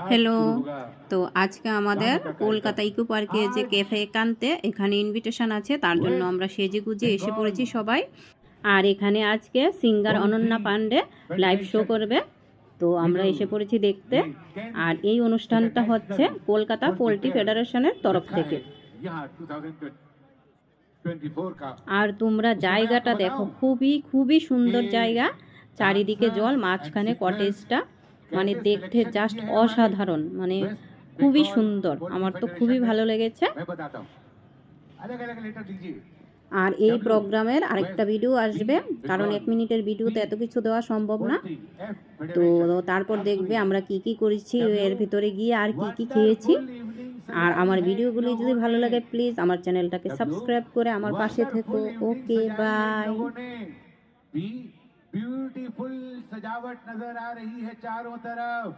Hello. তো আজকে আমাদের কলকাতা ইকো পার্কে যে ক্যাফে একান্তে এখানে ইনভিটেশন আছে, তার জন্য আমরা সেজেগুজে এসে পড়েছি সবাই। আর এখানে আজকে singer Ananya Pandey live show করবে, তো আমরা এসে পড়েছি দেখতে। আর এই অনুষ্ঠানটা হচ্ছে কলকাতা পোল্ট্রি ফেডারেশনের তরফ থেকে। আর তোমরা জায়গাটা দেখো, খুবই খুবই সুন্দর জায়গা, চারিদিকে জল, মাঝখানে কটেজটা, মানে দেখতে জাস্ট অসাধারণ, মানে খুবই সুন্দর। আমার তো খুবই ভালো লেগেছে। আর এই প্রোগ্রামের আরেকটা ভিডিও আসবে, কারণ 1 মিনিটের ভিডিওতে এত কিছু দেওয়া সম্ভব না। তো তারপর দেখবে আমরা কি কি করেছি এর ভিতরে গিয়ে, আর কি কি খেয়েছি। আর আমার ভিডিওগুলি যদি ভালো লাগে প্লিজ আমার চ্যানেলটাকে সাবস্ক্রাইব করে আমার পাশে থেকো। ওকে, বাই। ब्यूटीफुल सजावट नजर आ रही है चारों तरफ।